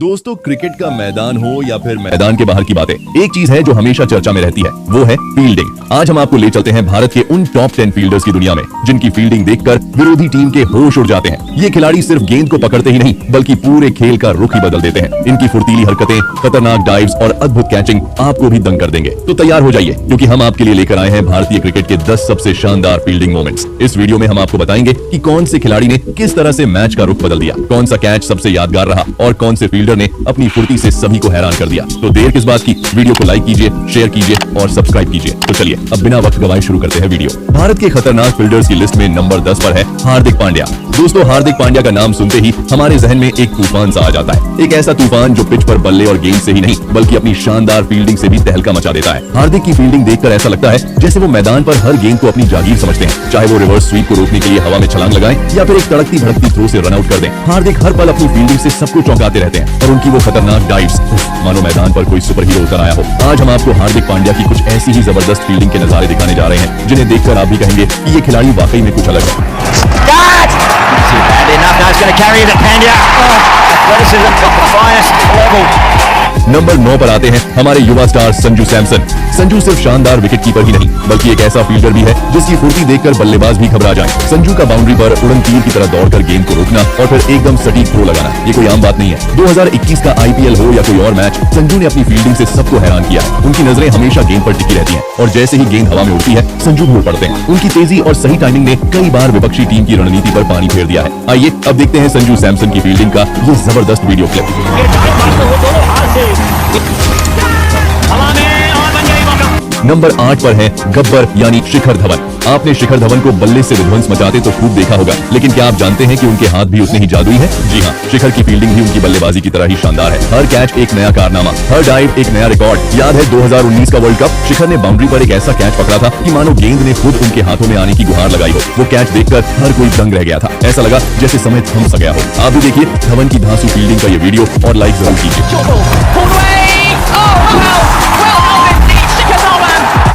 दोस्तों, क्रिकेट का मैदान हो या फिर मैदान के बाहर की बातें, एक चीज है जो हमेशा चर्चा में रहती है, वो है फील्डिंग। आज हम आपको ले चलते हैं भारत के उन टॉप 10 फील्डर्स की दुनिया में जिनकी फील्डिंग देखकर विरोधी टीम के होश उड़ जाते हैं। ये खिलाड़ी सिर्फ गेंद को पकड़ते ही नहीं बल्कि पूरे खेल का रुख ही बदल देते हैं। इनकी फुर्तीली हरकतें, खतरनाक डाइव्स और अद्भुत कैचिंग आपको भी दंग कर देंगे। तो तैयार हो जाइए, क्योंकि हम आपके लिए लेकर आए हैं भारतीय क्रिकेट के 10 सबसे शानदार फील्डिंग मोमेंट्स। इस वीडियो में हम आपको बताएंगे कि कौन से खिलाड़ी ने किस तरह से मैच का रुख बदल दिया, कौन सा कैच सबसे यादगार रहा और कौन से फील्डर ने अपनी फुर्ती से सभी को हैरान कर दिया। तो देर किस बात की, वीडियो को लाइक कीजिए, शेयर कीजिए और सब्सक्राइब कीजिए। तो चलिए अब बिना वक्त गवाए शुरू करते हैं वीडियो। भारत के खतरनाक फील्डर्स की लिस्ट में नंबर 10 पर है हार्दिक पांड्या। दोस्तों, हार्दिक पांड्या का नाम सुनते ही हमारे जहन में एक तूफान सा आ जाता है। एक ऐसा तूफान जो पिच पर बल्ले और गेंद से ही नहीं बल्कि अपनी शानदार फील्डिंग से भी तहलका मचा देता है। हार्दिक की फील्डिंग देखकर ऐसा लगता है जैसे वो मैदान पर हर गेंद को अपनी जागीर समझते हैं, चाहे वो रिवर्स स्वीप को रोकने के लिए हवा में छलांग लगाएं या फिर एक तड़कती भड़कती थ्रो से रन आउट कर दें। हार्दिक हर पल अपनी फील्डिंग से सबको चौंकाते रहते हैं और उनकी वो खतरनाक डाइव्स मानो मैदान पर कोई सुपर हीरो उतर आया हो। आज हम आपको हार्दिक पांड्या की कुछ ऐसी ही जबरदस्त फील्डिंग के नजारे दिखाने जा रहे हैं जिन्हें देखकर आप भी कहेंगे कि ये खिलाड़ी वाकई में कुछ अलग है। नंबर 9 पर आते हैं हमारे युवा स्टार संजू सैमसन। संजू सिर्फ शानदार विकेट कीपर ही नहीं बल्कि एक ऐसा फील्डर भी है जिसकी फुर्ती देखकर बल्लेबाज भी घबरा जाएं। संजू का बाउंड्री पर उड़न तीर की तरह दौड़कर गेंद को रोकना और फिर एकदम सटीक थ्रो लगाना, ये कोई आम बात नहीं है। 2021 का IPL हो या कोई और मैच, संजू ने अपनी फील्डिंग से सबको हैरान किया है। उनकी नजरें हमेशा गेंद पर टिकी रहती हैं और जैसे ही गेंद हवा में उड़ती है संजू भी उड़ पड़ते हैं। उनकी तेजी और सही टाइमिंग ने कई बार विपक्षी टीम की रणनीति पर पानी फेर दिया है। आइए अब देखते हैं संजू सैमसन की फील्डिंग का ये जबरदस्त वीडियो क्लिप। नंबर 8 पर है गब्बर यानी शिखर धवन। आपने शिखर धवन को बल्ले से विध्वंस मचाते तो खूब देखा होगा, लेकिन क्या आप जानते हैं कि उनके हाथ भी उतने ही जादुई हैं? जी हाँ, शिखर की फील्डिंग भी उनकी बल्लेबाजी की तरह ही शानदार है। हर कैच एक नया कारनामा, हर डाइव एक नया रिकॉर्ड। याद है 2019 का वर्ल्ड कप, शिखर ने बाउंड्री पर एक ऐसा कैच पकड़ा था कि मानो गेंद ने खुद उनके हाथों में आने की गुहार लगाई हो। वो कैच देखकर हर कोई दंग रह गया था, ऐसा लगा जैसे समय थम सा गया हो। आप भी देखिए धवन की धांसू फील्डिंग का ये वीडियो और लाइक जरूर कीजिए।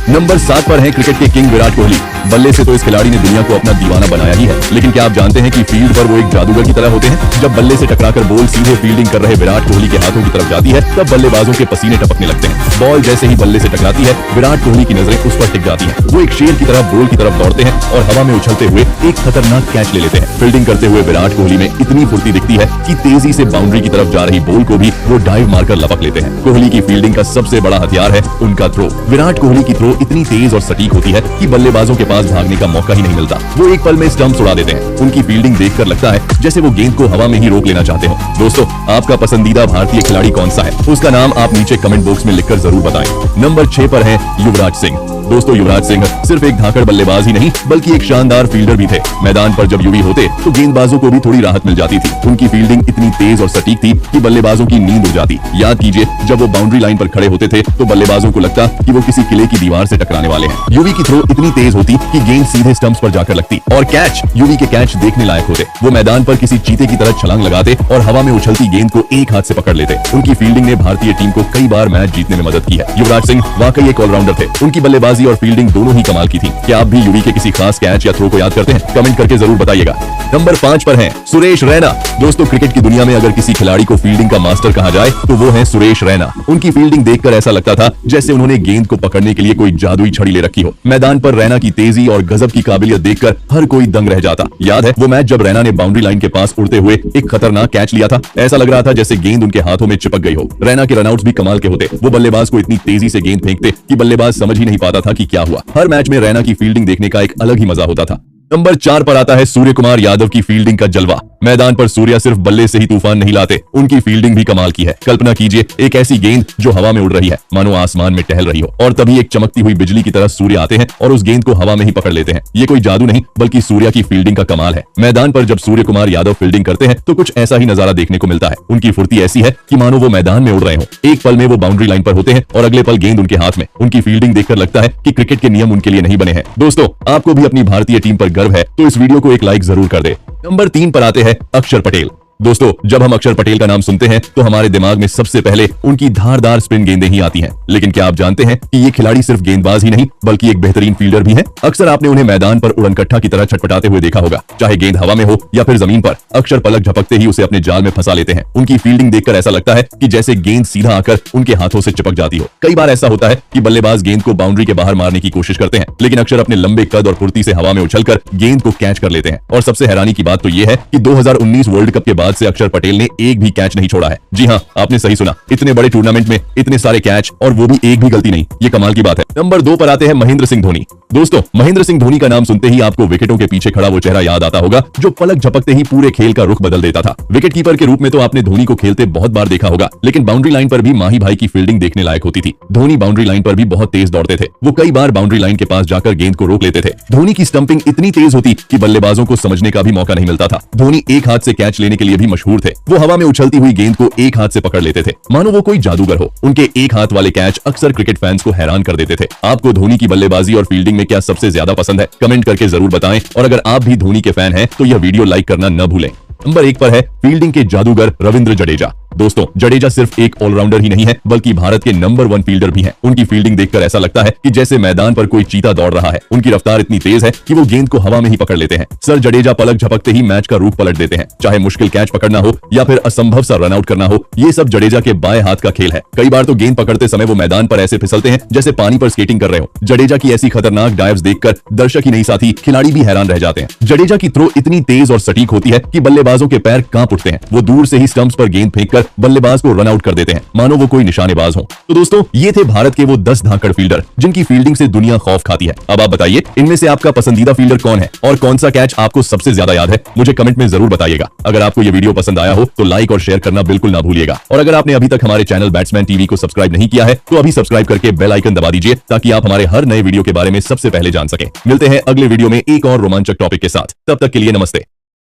नंबर 7 पर है क्रिकेट के किंग विराट कोहली। बल्ले से तो इस खिलाड़ी ने दुनिया को अपना दीवाना बनाया ही है, लेकिन क्या आप जानते हैं कि फील्ड पर वो एक जादूगर की तरह होते हैं? जब बल्ले से टकराकर बॉल सीधे फील्डिंग कर रहे विराट कोहली के हाथों की तरफ जाती है तब बल्लेबाजों के पसीने टपकने लगते हैं। बॉल जैसे ही बल्ले से टकराती है विराट कोहली की नजरें उस पर टिक जाती हैं। वो एक शेर की तरह बॉल की तरफ दौड़ते हैं और हवा में उछलते हुए एक खतरनाक कैच ले लेते हैं। फील्डिंग करते हुए विराट कोहली में इतनी फुर्ती दिखती है कि तेजी से बाउंड्री की तरफ जा रही बॉल को भी वो डाइव मारकर लपक लेते हैं। कोहली की फील्डिंग का सबसे बड़ा हथियार है उनका थ्रो। विराट कोहली की थ्रो इतनी तेज और सटीक होती है कि बल्लेबाजों के पास भागने का मौका ही नहीं मिलता। वो एक पल में स्टंप्स उड़ा देते हैं। उनकी फील्डिंग देखकर लगता है जैसे वो गेंद को हवा में ही रोक लेना चाहते हो। दोस्तों, आपका पसंदीदा भारतीय खिलाड़ी कौन सा है? उसका नाम आप नीचे कमेंट बॉक्स में लिखकर जरूर बताएं। नंबर 6 पर है युवराज सिंह। दोस्तों, युवराज सिंह सिर्फ एक धाकड़ बल्लेबाज ही नहीं बल्कि एक शानदार फील्डर भी थे। मैदान पर जब यूवी होते तो गेंदबाजों को भी थोड़ी राहत मिल जाती थी। उनकी फील्डिंग इतनी तेज और सटीक थी कि बल्लेबाजों की नींद उड़ जाती। याद कीजिए, जब वो बाउंड्री लाइन पर खड़े होते थे तो बल्लेबाजों को लगता कि वो किसी किले की दीवार से टकराने वाले हैं। यूवी की थ्रो इतनी तेज होती कि गेंद सीधे स्टंप्स पर जाकर लगती और कैच, यूवी के कैच देखने लायक होते। वो मैदान पर किसी चीते की तरह छलांग लगाते और हवा में उछलती गेंद को एक हाथ से पकड़ लेते। उनकी फील्डिंग ने भारतीय टीम को कई बार मैच जीतने में मदद की है। युवराज सिंह वाकई एक ऑलराउंडर थे। उनकी बल्लेबाजी और फील्डिंग दोनों ही कमाल की थी। क्या आप भी यूवी के किसी खास कैच या थ्रो को याद करते हैं? कमेंट करके जरूर बताइएगा। नंबर 5 पर है सुरेश रैना। दोस्तों, क्रिकेट की दुनिया में अगर किसी खिलाड़ी को फील्डिंग का मास्टर कहा जाए तो वो है सुरेश रैना। उनकी फील्डिंग देखकर ऐसा लगता था जैसे उन्होंने गेंद को पकड़ने के लिए कोई जादुई छड़ी ले रखी हो। मैदान पर रैना की तेजी और गजब की काबिलियत देखकर हर कोई दंग रह जाता। याद है वो मैच जब रैना ने बाउंड्री लाइन के पास उड़ते हुए एक खतरनाक कैच लिया था? ऐसा लग रहा था जैसे गेंद उनके हाथों में चिपक गई हो। रैना के रनआउट्स भी कमाल के होते। वो बल्लेबाज को इतनी तेजी से गेंद फेंकते कि बल्लेबाज समझ ही नहीं पाता था कि क्या हुआ। हर मैच में रैना की फील्डिंग देखने का एक अलग ही मजा होता था। नंबर 4 पर आता है सूर्य कुमार यादव की फील्डिंग का जलवा। मैदान पर सूर्या सिर्फ बल्ले से ही तूफान नहीं लाते, उनकी फील्डिंग भी कमाल की है। कल्पना कीजिए एक ऐसी गेंद जो हवा में उड़ रही है, मानो आसमान में टहल रही हो, और तभी एक चमकती हुई बिजली की तरह सूर्य आते हैं और उस गेंद को हवा में ही पकड़ लेते हैं। ये कोई जादू नहीं बल्कि सूर्या की फील्डिंग का कमाल है। मैदान पर जब सूर्य कुमार यादव फील्डिंग करते हैं तो कुछ ऐसा ही नजारा देखने को मिलता है। उनकी फुर्ती ऐसी है कि मानो वो मैदान में उड़ रहे हो। एक पल में वो बाउंड्री लाइन पर होते हैं और अगले पल गेंद उनके हाथ में। उनकी फील्डिंग देखकर लगता है कि क्रिकेट के नियम उनके लिए नहीं बने हैं। दोस्तों, आपको भी अपनी भारतीय टीम पर गर्व है तो इस वीडियो को एक लाइक जरूर कर दे। नंबर 3 पर आते हैं अक्षर पटेल। दोस्तों, जब हम अक्षर पटेल का नाम सुनते हैं तो हमारे दिमाग में सबसे पहले उनकी धारदार स्पिन गेंदें ही आती हैं। लेकिन क्या आप जानते हैं कि ये खिलाड़ी सिर्फ गेंदबाज ही नहीं बल्कि एक बेहतरीन फील्डर भी है। अक्सर आपने उन्हें मैदान पर उड़नकट्टा की तरह छटपटाते हुए देखा होगा, चाहे गेंद हवा में हो या फिर जमीन पर। अक्षर पलक झपकते ही उसे अपने जाल में फंसा लेते हैं। उनकी फील्डिंग देखकर ऐसा लगता है कि जैसे गेंद सीधा आकर उनके हाथों से चिपक जाती हो। कई बार ऐसा होता है कि बल्लेबाज गेंद को बाउंड्री के बाहर मारने की कोशिश करते हैं, लेकिन अक्षर अपने लंबे कद और फुर्ती से हवा में उछलकर गेंद को कैच कर लेते हैं। और सबसे हैरानी की बात तो यह है कि 2019 वर्ल्ड कप के बाद से अक्षर पटेल ने एक भी कैच नहीं छोड़ा है। जी हाँ, आपने सही सुना, इतने बड़े टूर्नामेंट में इतने सारे कैच और वो भी एक भी गलती नहीं। ये कमाल की बात है। नंबर 2 पर आते हैं महेंद्र सिंह धोनी। दोस्तों, महेंद्र सिंह धोनी का नाम सुनते ही आपको विकेटों के पीछे खड़ा वो चेहरा याद आता होगा जो पलक झपकते ही पूरे खेल का रुख बदल देता था। विकेट कीपर के रूप में तो आपने धोनी को खेलते बहुत बार देखा होगा, लेकिन बाउंड्री लाइन पर भी माही भाई की फील्डिंग देखने लायक होती थी। धोनी बाउंड्री लाइन पर भी बहुत तेज दौड़ते थे। वो कई बार बाउंड्री लाइन के पास जाकर गेंद को रोक लेते थे। धोनी की स्टंपिंग इतनी तेज होती कि बल्लेबाजों को समझने का भी मौका नहीं मिलता था। धोनी एक हाथ से कैच लेने के लिए भी मशहूर थे। वो हवा में उछलती हुई गेंद को एक हाथ से पकड़ लेते थे, मानो वो कोई जादूगर हो। उनके एक हाथ वाले कैच अक्सर क्रिकेट फैंस को हैरान कर देते थे। आपको धोनी की बल्लेबाजी और फील्डिंग में क्या सबसे ज्यादा पसंद है? कमेंट करके जरूर बताएं। और अगर आप भी धोनी के फैन हैं तो यह वीडियो लाइक करना न भूलें। नंबर 1 पर है फील्डिंग के जादूगर रविंद्र जडेजा। दोस्तों, जडेजा सिर्फ एक ऑलराउंडर ही नहीं है बल्कि भारत के नंबर 1 फील्डर भी हैं। उनकी फील्डिंग देखकर ऐसा लगता है कि जैसे मैदान पर कोई चीता दौड़ रहा है। उनकी रफ्तार इतनी तेज है कि वो गेंद को हवा में ही पकड़ लेते हैं। सर जडेजा पलक झपकते ही मैच का रुख पलट देते हैं। चाहे मुश्किल कैच पकड़ना हो या फिर असंभव सा रन आउट करना हो, ये सब जडेजा के बाएं हाथ का खेल है। कई बार तो गेंद पकड़ते समय वो मैदान पर ऐसे फिसलते हैं जैसे पानी पर स्केटिंग कर रहे हो। जडेजा की ऐसी खतरनाक डाइव्स देखकर दर्शक ही नहीं साथी खिलाड़ी भी हैरान रह जाते हैं। जडेजा की थ्रो इतनी तेज और सटीक होती है कि बल्लेबाजों के पैर कांप उठते हैं। वो दूर से ही स्टंप्स पर गेंद फेंककर बल्लेबाज को रन आउट कर देते हैं, मानो वो कोई निशानेबाज हो। तो दोस्तों, ये थे भारत के वो 10 धाकड़ फील्डर जिनकी फील्डिंग से दुनिया खौफ खाती है। अब आप बताइए, इनमें से आपका पसंदीदा फील्डर कौन है और कौन सा कैच आपको सबसे ज्यादा याद है? मुझे कमेंट में जरूर बताइएगा। अगर आपको ये वीडियो पसंद आया हो तो लाइक और शेयर करना बिल्कुल ना भूलिएगा। और अगर आपने अभी तक हमारे चैनल बैट्समैन टीवी को सब्सक्राइब नहीं किया है तो अभी सब्सक्राइब करके बेल आइकन दबा दीजिए ताकि आप हमारे हर नए वीडियो के बारे में सबसे पहले जान सकें। मिलते हैं अगले वीडियो में एक और रोमांचक टॉपिक के साथ। तब तक के लिए नमस्ते।